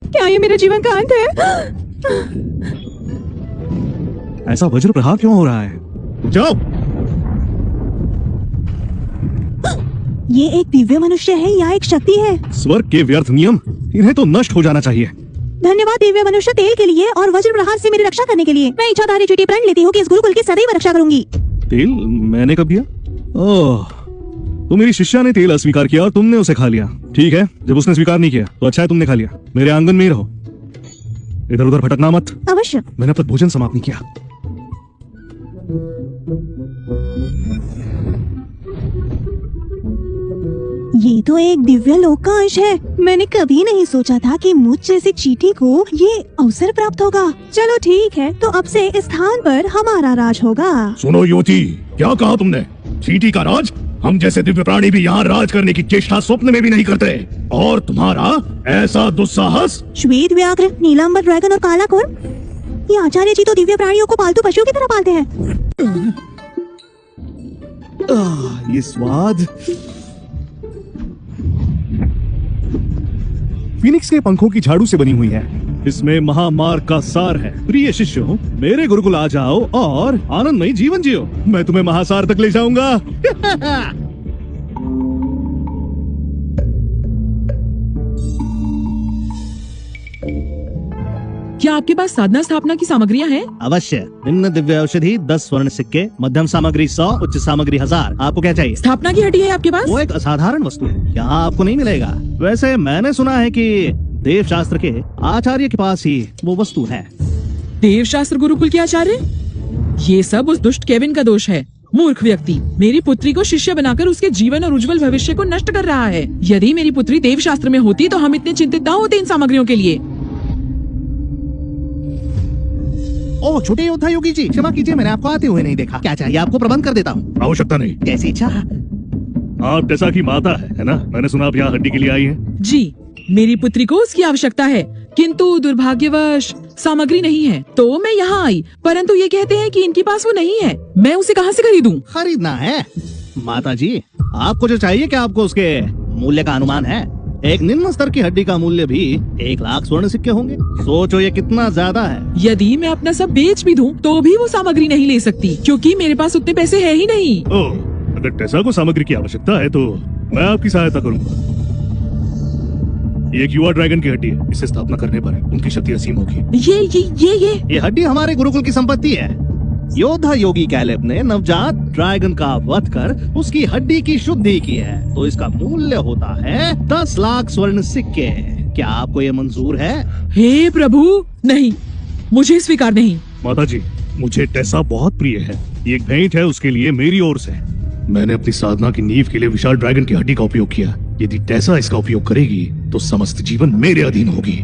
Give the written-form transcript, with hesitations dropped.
क्या ये मेरा जीवन का अंत है? ऐसा वज्र प्रहार क्यों हो रहा है? जाओ। ये एक दिव्य मनुष्य है या एक शक्ति है? स्वर्ग के व्यर्थ नियम, इन्हें तो नष्ट हो जाना चाहिए। धन्यवाद दिव्य मनुष्य, तेल के लिए और वज्र प्रहार से मेरी रक्षा करने के लिए। मैं इच्छाधारी चीटी प्रण लेती हूँ कि इस गुरुकुल की सदैव रक्षा करूंगी। तेल मैंने कब दिया? ओह, तो मेरी शिष्या ने तेल अस्वीकार किया और तुमने उसे खा लिया। ठीक है, जब उसने स्वीकार नहीं किया तो अच्छा है तुमने खा लिया। मेरे आंगन में ही रहो, इधर उधर भटकना मत। अवश्य। मैंने अब तक भोजन समाप्त नहीं किया। ये तो एक दिव्य लोक का अंश है। मैंने कभी नहीं सोचा था कि मुझ जैसी चीटी को ये अवसर प्राप्त होगा। चलो ठीक है, तो अब से इस स्थान पर हमारा राज होगा। सुनो युवती, क्या कहा तुमने? चीटी का राज? हम जैसे दिव्य प्राणी भी यहाँ राज करने की चेष्टा स्वप्न में भी नहीं करते। और तुम्हारा ऐसा दुस्साहस? श्वेत व्याघ्र, नीलांबर ड्रैगन और काला कुर्म, ये आचार्य जी तो दिव्य प्राणियों को पालतू पशुओं की तरह पालते हैं। ये स्वाद। फीनिक्स के पंखों की झाड़ू से बनी हुई है। इसमें महामार्ग का सार है। प्रिय शिष्यों, मेरे गुरुकुल आ जाओ और आनंदमय जीवन जियो। मैं तुम्हें महासार तक ले जाऊंगा। क्या आपके पास साधना स्थापना की सामग्रियाँ हैं? अवश्य। निम्न दिव्य औषधि 10 स्वर्ण सिक्के, मध्यम सामग्री 100, उच्च सामग्री 1000। आपको क्या चाहिए? स्थापना की हड्डी है आपके पास? वो एक असाधारण वस्तु है, यहाँ आपको नहीं मिलेगा। वैसे मैंने सुना है कि देव शास्त्र के आचार्य के पास ही वो वस्तु है। देव शास्त्र गुरुकुल के आचार्य? ये सब उस दुष्ट केविन का दोष है। मूर्ख व्यक्ति मेरी पुत्री को शिष्य बनाकर उसके जीवन और उज्जवल भविष्य को नष्ट कर रहा है। यदि मेरी पुत्री देव शास्त्र में होती तो हम इतने चिंतित न होते इन सामग्रियों के लिए। ओह छोटे योद्धा योगी जी, क्षमा कीजिए, मैंने आपको आते हुए नहीं देखा। क्या चाहिए आपको? प्रबंध कर देता हूँ। आवश्यकता नहीं। कैसी इच्छा? आप टेसा की माता है ना? मैंने सुना आप यहाँ हड्डी के लिए आई हैं। जी, मेरी पुत्री को उसकी आवश्यकता है, किंतु दुर्भाग्यवश सामग्री नहीं है, तो मैं यहाँ आई। परंतु ये कहते हैं कि इनके पास वो नहीं है। मैं उसे कहाँ से खरीदूं? खरीदना है? माता जी, आपको जो चाहिए, क्या आपको उसके मूल्य का अनुमान है? एक निम्न स्तर की हड्डी का मूल्य भी 1 लाख स्वर्ण सिक्के होंगे। सोचो ये कितना ज्यादा है। यदि मैं अपना सब बेच भी दूं, तो भी वो सामग्री नहीं ले सकती, क्योंकि मेरे पास उतने पैसे है ही नहीं। ओह, अगर टेसा को सामग्री की आवश्यकता है तो मैं आपकी सहायता करूंगा। ये एक युवा ड्रैगन की हड्डी है। इसे स्थापना करने पर उनकी शक्ति असीम होगी। ये हड्डी हमारे गुरुकुल की संपत्ति है। योद्धा योगी कैलेब ने नवजात ड्रैगन का वध कर उसकी हड्डी की शुद्धि की है, तो इसका मूल्य होता है 10 लाख स्वर्ण सिक्के। क्या आपको ये मंजूर है? हे प्रभु, नहीं, मुझे स्वीकार नहीं। माता जी, मुझे टेसा बहुत प्रिय है। ये एक भेंट है उसके लिए मेरी ओर से। मैंने अपनी साधना की नींव के लिए विशाल ड्रैगन की हड्डी का उपयोग किया। यदि टेसा इसका उपयोग करेगी तो समस्त जीवन मेरे अधीन होगी।